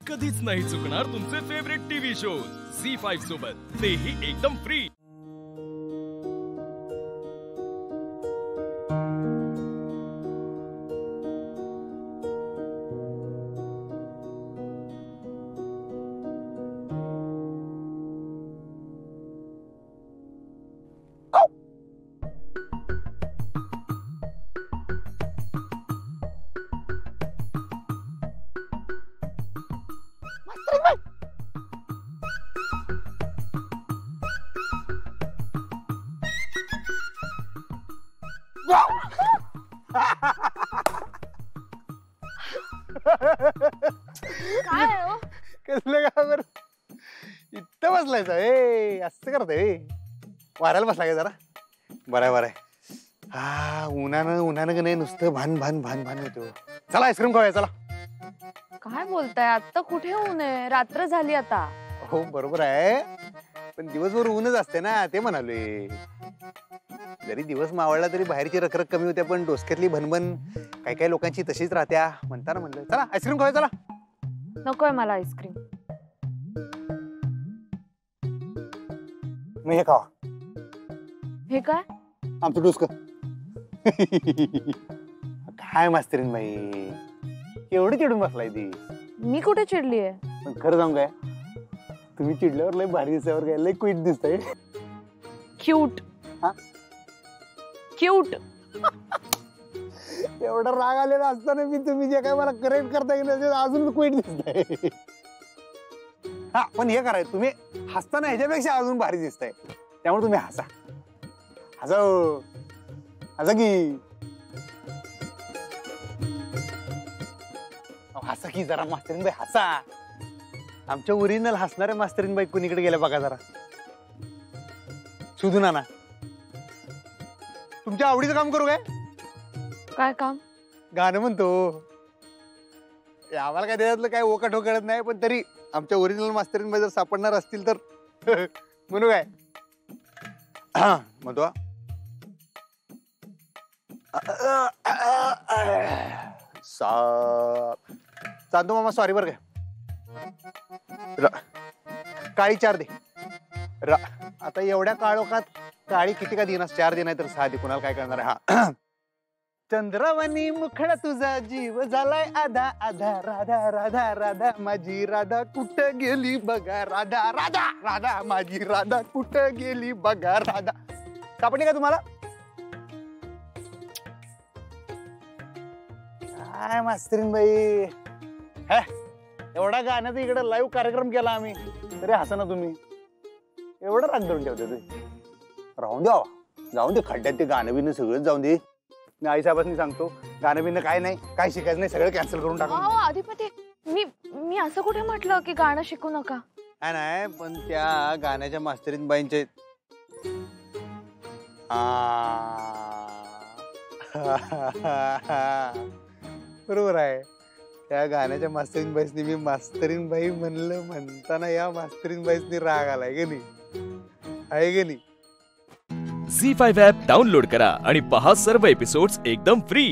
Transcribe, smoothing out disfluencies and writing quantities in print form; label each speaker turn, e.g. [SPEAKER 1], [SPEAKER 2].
[SPEAKER 1] कधीच नाही चुकणार तुमचे फेवरेट टीव्ही शोज झी5 सोबत, तेही एकदम फ्री।
[SPEAKER 2] काय हो
[SPEAKER 3] कसलं का बरं इथं बसलायचं ए असं करतंय वारायला बसला का जरा बरं बरं हा उन्हानं का नाही नुसतं भान भान भान भान होतो। चला आईस्क्रीम खाऊया चला।
[SPEAKER 2] काय बोलताय, आता कुठे ऊन आहे, रात्र झाली आता।
[SPEAKER 3] हो बरोबर आहे, पण दिवसभर ऊनच असते ना, ते म्हणालोय। जरी दिवस मावळला तरी बाहेरची रखरख कमी होते, पण डोसक्यातली भनभन काही काही लोकांची तशीच राहत्या म्हणताना म्हणलं चला आईस्क्रीम खाऊया चला।
[SPEAKER 2] नकोय मला आईस्क्रीम।
[SPEAKER 3] मी हे खावा।
[SPEAKER 2] हे काय?
[SPEAKER 3] आमचं डोसक काय मास्तरीन बाई एवढी चिडून बसलाय ती।
[SPEAKER 2] मी कुठे चिडली आहे?
[SPEAKER 3] पण खरं सांगू काय, तुम्ही चिडल्यावर लय भारी दिसावर काय लय क्विट दिसतंय।
[SPEAKER 2] क्यूट
[SPEAKER 3] हा
[SPEAKER 2] क्यूट।
[SPEAKER 3] एवढा राग आलेला असताना मी तुम्ही जे काय मला करेक्ट करता गेलं अजून क्विट दिसतंय। हा पण हे करायचं तुम्ही हसताना ह्याच्यापेक्षा अजून भारी दिसतंय, त्यामुळे तुम्ही हसा हसा हसा की हसा की जरा मास्तरीन बाई हसा। आमच्या ओरिजिनल हसणाऱ्या मास्तरीन बाई कुणीकडे गेल्या बघा जरा, शोधून आणा। तुमच्या आवडीचं काम करू काय?
[SPEAKER 2] काय काम?
[SPEAKER 3] गाणं म्हणतो। आम्हाला काय त्याच्यातलं काय ओकाट कळत नाही, पण तरी आमच्या ओरिजिनल मास्तरीन बाई जर सापडणार असतील तर म्हणू काय? म्हणतो चांदू मामा सॉरी बर काय काळी 4 दे आता एवढ्या काळोखात काळी किती का दिनास 4 दे नाही तर 6 दे, कुणाला काय करणार आहे? हा चंद्रवनी मुखडा तुझा जीव झालाय आधा आधा, राधा राधा राधा माझी राधा कुठं गेली बघा, राधा राधा राधा माझी राधा कुठं गेली बघा राधा। सापडली का तुम्हाला? काय मास्तरीन बाई हे एवढा गाण्याचा इकडे लाईव्ह कार्यक्रम केला आम्ही, तरी हसा ना तुम्ही। एवढं राग धरून ठेवते तुम्ही, राहून द्या जाऊन दे खड्ड्यात, ते गाणं बिणं सगळं जाऊन दे। मी आईसाहेबांनी सांगतो गाणं बिणं काय नाही, काय शिकायचं नाही, सगळं कॅन्सल करून टाका।
[SPEAKER 2] अधिपती मी असं कुठे म्हटलं की गाणं शिकू नका?
[SPEAKER 3] नाही पण त्या गाण्याच्या मास्तरीन बाईंचे बरोबर आहे, त्या गाण्याच्या मास्तरीन बाईसनी मी मास्तरीन बाई म्हणलं म्हणताना या मास्तरीन बाईसनी राग आलाय गे नाही, आहे गे नाही?
[SPEAKER 1] झी5 ॲप डाउनलोड करा आणि पहा सर्व एपिसोड्स एकदम फ्री।